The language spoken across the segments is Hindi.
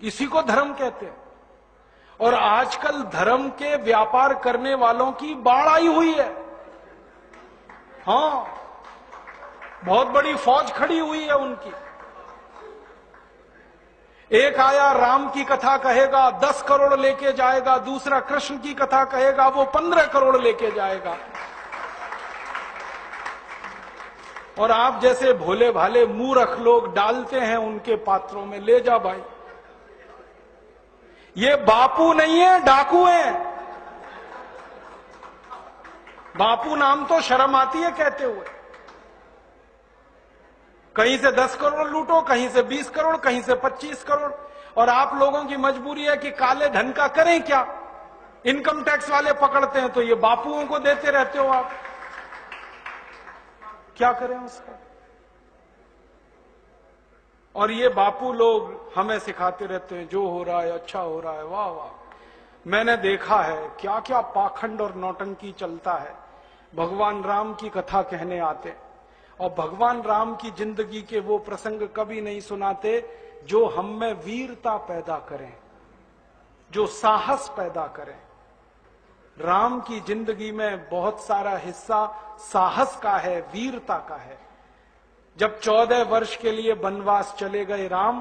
इसी को धर्म कहते हैं। और आजकल धर्म के व्यापार करने वालों की बाढ़ आई हुई है। हां, बहुत बड़ी फौज खड़ी हुई है उनकी। एक आया राम की कथा कहेगा 10 करोड़ लेके जाएगा, दूसरा कृष्ण की कथा कहेगा वो 15 करोड़ लेके जाएगा। और आप जैसे भोले भाले मूर्ख लोग डालते हैं उनके पात्रों में, ले जा भाई। ये बापू नहीं है, डाकू हैं। बापू नाम तो शर्म आती है कहते हुए। कहीं से 10 करोड़ लूटो, कहीं से 20 करोड़, कहीं से 25 करोड़। और आप लोगों की मजबूरी है कि काले धन का करें क्या? इनकम टैक्स वाले पकड़ते हैं तो ये बापुओं को देते रहते हो आप। क्या करें उसका? और ये बापू लोग हमें सिखाते रहते हैं जो हो रहा है अच्छा हो रहा है। वाह वाह, मैंने देखा है क्या क्या पाखंड और नौटंकी चलता है। भगवान राम की कथा कहने आते और भगवान राम की जिंदगी के वो प्रसंग कभी नहीं सुनाते जो हम में वीरता पैदा करें, जो साहस पैदा करें। राम की जिंदगी में बहुत सारा हिस्सा साहस का है, वीरता का है। जब 14 वर्ष के लिए वनवास चले गए राम,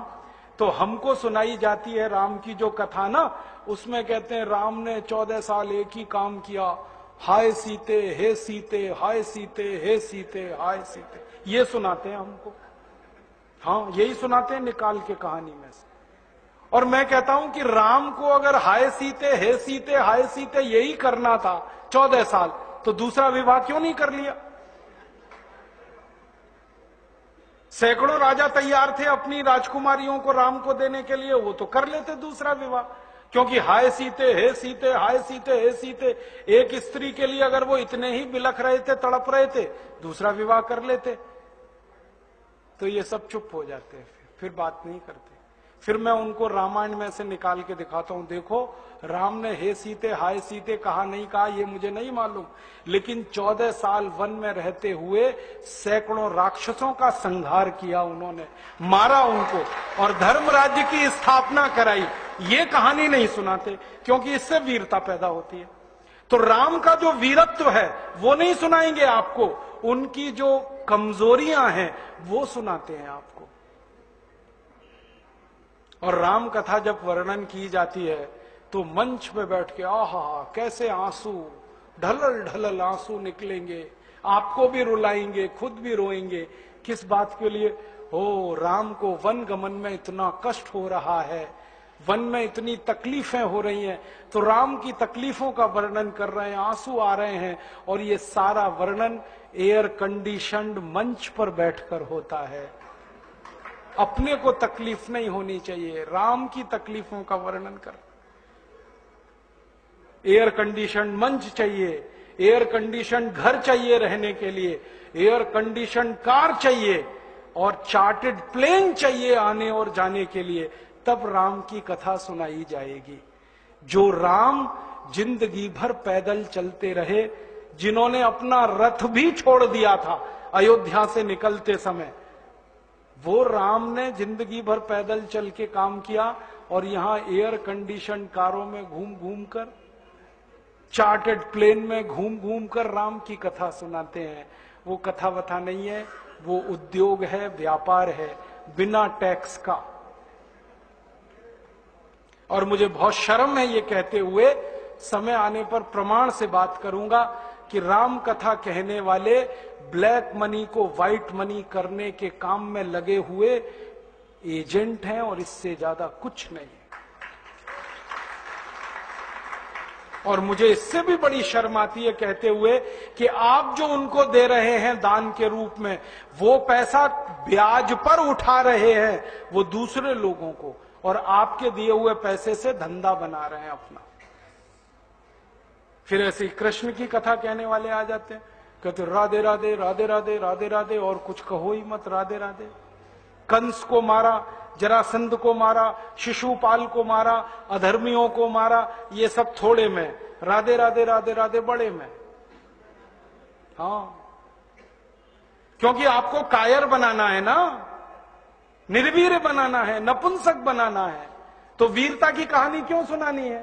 तो हमको सुनाई जाती है राम की जो कथा ना, उसमें कहते हैं राम ने 14 साल एक ही काम किया, हाय सीते हे सीते, हाय सीते हे सीते, हाय सीते। ये सुनाते हैं हमको। हाँ, यही सुनाते हैं निकाल के कहानी में से। और मैं कहता हूं कि राम को अगर हाय सीते हे सीते हाय सीते यही करना था 14 साल, तो दूसरा विवाह क्यों नहीं कर लिया? सैकड़ों राजा तैयार थे अपनी राजकुमारियों को राम को देने के लिए, वो तो कर लेते दूसरा विवाह। क्योंकि हाय सीते हे सीते, हाय सीते हे सीते, एक स्त्री के लिए अगर वो इतने ही बिलख रहे थे, तड़प रहे थे, दूसरा विवाह कर लेते। तो ये सब चुप हो जाते हैं, फिर बात नहीं करते। फिर मैं उनको रामायण में से निकाल के दिखाता हूं, देखो राम ने हे सीते हाय सीते कहा नहीं कहा ये मुझे नहीं मालूम, लेकिन 14 साल वन में रहते हुए सैकड़ों राक्षसों का संहार किया उन्होंने, मारा उनको और धर्म राज्य की स्थापना कराई। ये कहानी नहीं सुनाते क्योंकि इससे वीरता पैदा होती है। तो राम का जो वीरत्व है वो नहीं सुनाएंगे आपको, उनकी जो कमजोरियां हैं वो सुनाते हैं आपको। और राम कथा जब वर्णन की जाती है तो मंच पे बैठ के आहा कैसे आंसू, ढलल ढलल आंसू निकलेंगे, आपको भी रुलाएंगे, खुद भी रोएंगे। किस बात के लिए? हो, राम को वन गमन में इतना कष्ट हो रहा है, वन में इतनी तकलीफें हो रही हैं, तो राम की तकलीफों का वर्णन कर रहे हैं, आंसू आ रहे हैं। और ये सारा वर्णन एयर कंडीशन्ड मंच पर बैठकर होता है। अपने को तकलीफ नहीं होनी चाहिए, राम की तकलीफों का वर्णन कर। एयर कंडीशन मंच चाहिए, एयर कंडीशन घर चाहिए रहने के लिए, एयर कंडीशन कार चाहिए और चार्टर्ड प्लेन चाहिए आने और जाने के लिए, तब राम की कथा सुनाई जाएगी। जो राम जिंदगी भर पैदल चलते रहे, जिन्होंने अपना रथ भी छोड़ दिया था अयोध्या से निकलते समय, वो राम ने जिंदगी भर पैदल चल के काम किया और यहां एयर कंडीशन कारों में घूम घूम कर, चार्टर्ड प्लेन में घूम घूम कर राम की कथा सुनाते हैं। वो कथा वथा नहीं है, वो उद्योग है, व्यापार है, बिना टैक्स का। और मुझे बहुत शर्म है ये कहते हुए, समय आने पर प्रमाण से बात करूंगा कि राम कथा कहने वाले ब्लैक मनी को व्हाइट मनी करने के काम में लगे हुए एजेंट हैं और इससे ज्यादा कुछ नहीं है। और मुझे इससे भी बड़ी शर्म आती है कहते हुए कि आप जो उनको दे रहे हैं दान के रूप में, वो पैसा ब्याज पर उठा रहे हैं वो दूसरे लोगों को, और आपके दिए हुए पैसे से धंधा बना रहे हैं अपना। फिर ऐसे कृष्ण की कथा कहने वाले आ जाते हैं, कहते राधे राधे राधे राधे राधे राधे, और कुछ कहो ही मत, राधे राधे। कंस को मारा, जरासंध को मारा, शिशुपाल को मारा, अधर्मियों को मारा, ये सब थोड़े में, राधे राधे राधे राधे बड़े में। हाँ, क्योंकि आपको कायर बनाना है ना, निर्वीर्य बनाना है, नपुंसक बनाना है, तो वीरता की कहानी क्यों सुनानी है?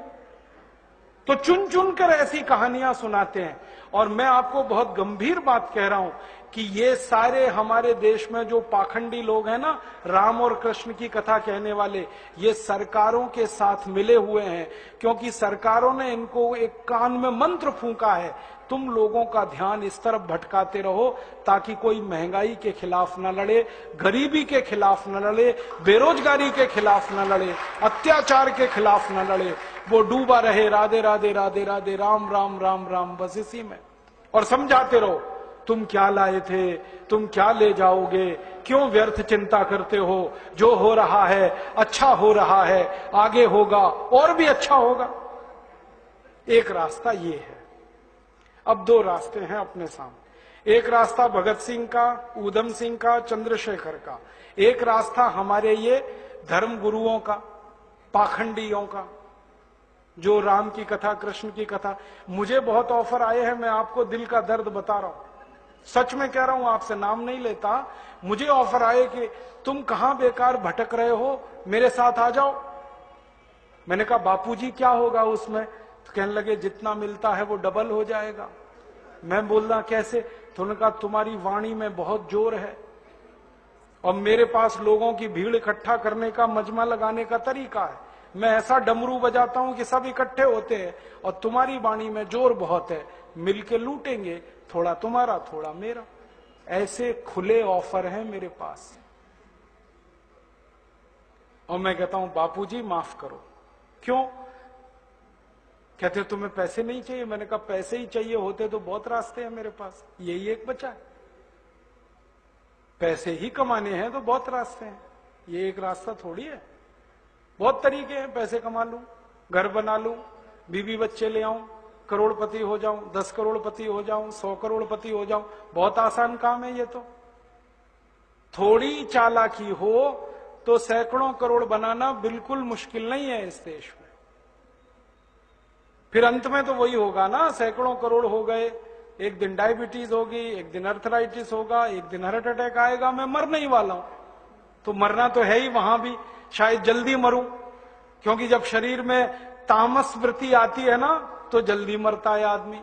तो चुन चुन कर ऐसी कहानियां सुनाते हैं। और मैं आपको बहुत गंभीर बात कह रहा हूं कि ये सारे हमारे देश में जो पाखंडी लोग हैं ना, राम और कृष्ण की कथा कहने वाले, ये सरकारों के साथ मिले हुए हैं, क्योंकि सरकारों ने इनको एक कान में मंत्र फूंका है, तुम लोगों का ध्यान इस तरफ भटकाते रहो ताकि कोई महंगाई के खिलाफ न लड़े, गरीबी के खिलाफ न लड़े, बेरोजगारी के खिलाफ न लड़े, अत्याचार के खिलाफ न लड़े, वो डूबा रहे राधे राधे राधे राधे राम राम राम राम बस इसी में। और समझाते रहो तुम क्या लाए थे, तुम क्या ले जाओगे, क्यों व्यर्थ चिंता करते हो, जो हो रहा है अच्छा हो रहा है, आगे होगा और भी अच्छा होगा। एक रास्ता ये है। अब दो रास्ते हैं अपने सामने, एक रास्ता भगत सिंह का, ऊधम सिंह का, चंद्रशेखर का, एक रास्ता हमारे ये धर्म गुरुओं का, पाखंडियों का, जो राम की कथा, कृष्ण की कथा। मुझे बहुत ऑफर आए हैं, मैं आपको दिल का दर्द बता रहा हूं, सच में कह रहा हूं, आपसे नाम नहीं लेता। मुझे ऑफर आए कि तुम कहां बेकार भटक रहे हो, मेरे साथ आ जाओ। मैंने कहा बापूजी क्या होगा उसमें? तो कहने लगे जितना मिलता है वो डबल हो जाएगा। मैं बोलना कैसे? तो उन्होंने कहा तुम्हारी वाणी में बहुत जोर है और मेरे पास लोगों की भीड़ इकट्ठा करने का, मजमा लगाने का तरीका है। मैं ऐसा डमरू बजाता हूं कि सब इकट्ठे होते हैं और तुम्हारी वाणी में जोर बहुत है, मिलके लूटेंगे, थोड़ा तुम्हारा थोड़ा मेरा। ऐसे खुले ऑफर हैं मेरे पास। और मैं कहता हूं बापूजी माफ करो। क्यों? कहते तुम्हें पैसे नहीं चाहिए? मैंने कहा पैसे ही चाहिए होते तो बहुत रास्ते हैं मेरे पास, यही एक बचा है। पैसे ही कमाने हैं तो बहुत रास्ते हैं, ये एक रास्ता थोड़ी है। बहुत तरीके हैं, पैसे कमा लूं, घर बना लूं, बीवी बच्चे ले आऊं, करोड़पति हो जाऊं, 10 करोड़पति हो जाऊं, 100 करोड़पति हो जाऊं। बहुत आसान काम है ये तो। थोड़ी चालाकी हो तो सैकड़ों करोड़ बनाना बिल्कुल मुश्किल नहीं है इस देश में। फिर अंत में तो वही होगा ना, सैकड़ों करोड़ हो गए, एक दिन डायबिटीज होगी, एक दिन अर्थराइटिस होगा, एक दिन हार्ट अटैक आएगा, मैं मरने ही वाला हूं। तो मरना तो है ही, वहां भी शायद जल्दी मरूं, क्योंकि जब शरीर में तामस वृत्ति आती है ना तो जल्दी मरता है आदमी।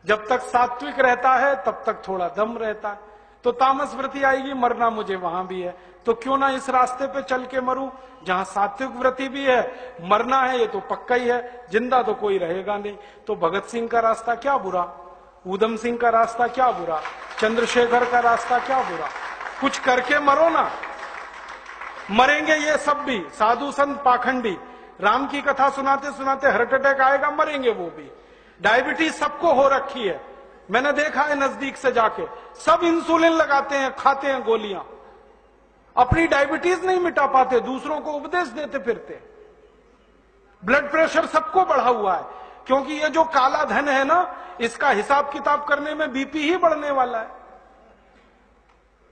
जब तक सात्विक रहता है तब तक थोड़ा दम रहता है, तो तामस वृत्ति आएगी, मरना मुझे वहां भी है। तो क्यों ना इस रास्ते पे चल के मरूं जहां सात्विक वृत्ति भी है, मरना है ये तो पक्का ही है, जिंदा तो कोई रहेगा नहीं। तो भगत सिंह का रास्ता क्या बुरा, ऊधम सिंह का रास्ता क्या बुरा, चंद्रशेखर का रास्ता क्या बुरा? कुछ करके मरो ना। मरेंगे ये सब भी, साधु संत पाखंडी, राम की कथा सुनाते सुनाते हार्ट अटैक आएगा, मरेंगे वो भी। डायबिटीज सबको हो रखी है, मैंने देखा है नजदीक से जाके, सब इंसुलिन लगाते हैं, खाते हैं गोलियां, अपनी डायबिटीज नहीं मिटा पाते, दूसरों को उपदेश देते फिरते। ब्लड प्रेशर सबको बढ़ा हुआ है, क्योंकि ये जो काला धन है ना, इसका हिसाब किताब करने में बीपी ही बढ़ने वाला है।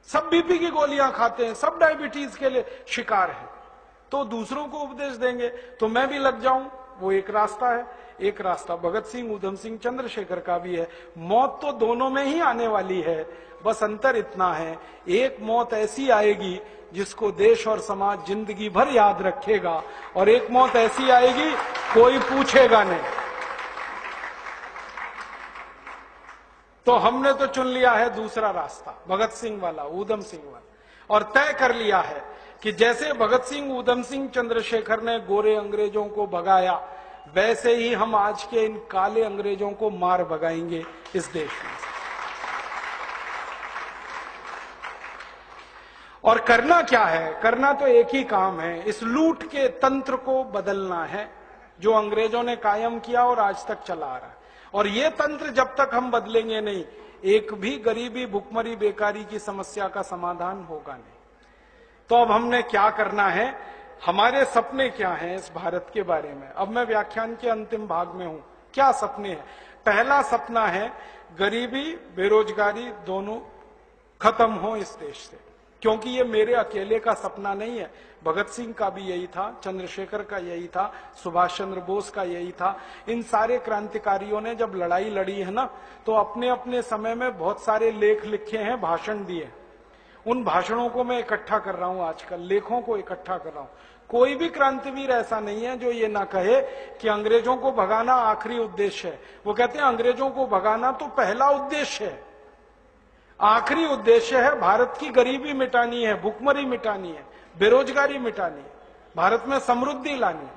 सब बीपी की गोलियां खाते हैं, सब डायबिटीज के लिए शिकार है, तो दूसरों को उपदेश देंगे तो मैं भी लग जाऊं, वो एक रास्ता है। एक रास्ता भगत सिंह, ऊधम सिंह, चंद्रशेखर का भी है। मौत तो दोनों में ही आने वाली है, बस अंतर इतना है, एक मौत ऐसी आएगी जिसको देश और समाज जिंदगी भर याद रखेगा, और एक मौत ऐसी आएगी कोई पूछेगा नहीं। तो हमने तो चुन लिया है दूसरा रास्ता, भगत सिंह वाला, ऊधम सिंह वाला, और तय कर लिया है कि जैसे भगत सिंह, ऊधम सिंह, चंद्रशेखर ने गोरे अंग्रेजों को भगाया, वैसे ही हम आज के इन काले अंग्रेजों को मार भगाएंगे इस देश में। और करना क्या है? करना तो एक ही काम है, इस लूट के तंत्र को बदलना है जो अंग्रेजों ने कायम किया और आज तक चला आ रहा है। और ये तंत्र जब तक हम बदलेंगे नहीं, एक भी गरीबी, भुखमरी, बेकारी की समस्या का समाधान होगा नहीं। तो अब हमने क्या करना है, हमारे सपने क्या हैं इस भारत के बारे में? अब मैं व्याख्यान के अंतिम भाग में हूं। क्या सपने हैं? पहला सपना है गरीबी, बेरोजगारी दोनों खत्म हो इस देश से, क्योंकि ये मेरे अकेले का सपना नहीं है, भगत सिंह का भी यही था, चंद्रशेखर का यही था, सुभाष चंद्र बोस का यही था। इन सारे क्रांतिकारियों ने जब लड़ाई लड़ी है ना, तो अपने अपने समय में बहुत सारे लेख लिखे हैं, भाषण दिए। उन भाषणों को मैं इकट्ठा कर रहा हूं आजकल, लेखों को इकट्ठा कर रहा हूं। कोई भी क्रांतिवीर ऐसा नहीं है जो ये ना कहे कि अंग्रेजों को भगाना आखिरी उद्देश्य है। वो कहते हैं अंग्रेजों को भगाना तो पहला उद्देश्य है, आखिरी उद्देश्य है भारत की गरीबी मिटानी है, भुखमरी मिटानी है, बेरोजगारी मिटानी है, भारत में समृद्धि लानी है।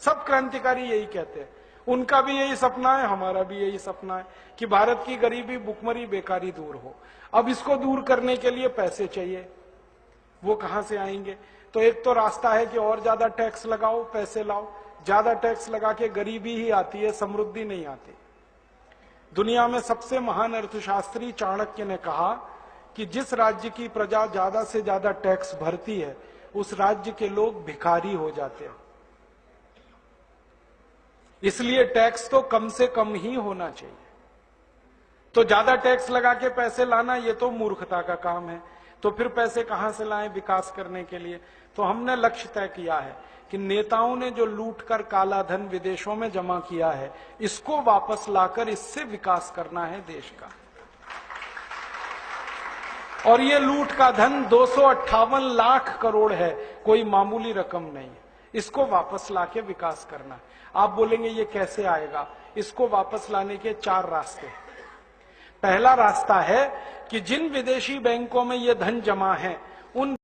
सब क्रांतिकारी यही कहते हैं, उनका भी यही सपना है, हमारा भी यही सपना है कि भारत की गरीबी, भुखमरी, बेकारी दूर हो। अब इसको दूर करने के लिए पैसे चाहिए, वो कहां से आएंगे? तो एक तो रास्ता है कि और ज्यादा टैक्स लगाओ, पैसे लाओ। ज्यादा टैक्स लगा के गरीबी ही आती है, समृद्धि नहीं आती। दुनिया में सबसे महान अर्थशास्त्री चाणक्य ने कहा कि जिस राज्य की प्रजा ज्यादा से ज्यादा टैक्स भरती है उस राज्य के लोग भिखारी हो जाते हैं। इसलिए टैक्स तो कम से कम ही होना चाहिए। तो ज्यादा टैक्स लगा के पैसे लाना ये तो मूर्खता का काम है। तो फिर पैसे कहां से लाएं विकास करने के लिए? तो हमने लक्ष्य तय किया है कि नेताओं ने जो लूट कर काला धन विदेशों में जमा किया है, इसको वापस लाकर इससे विकास करना है देश का। और ये लूट का धन 258 लाख करोड़ है, कोई मामूली रकम नहीं है। इसको वापस लाके विकास करना है। आप बोलेंगे ये कैसे आएगा? इसको वापस लाने के 4 रास्ते हैं। पहला रास्ता है कि जिन विदेशी बैंकों में ये धन जमा है उन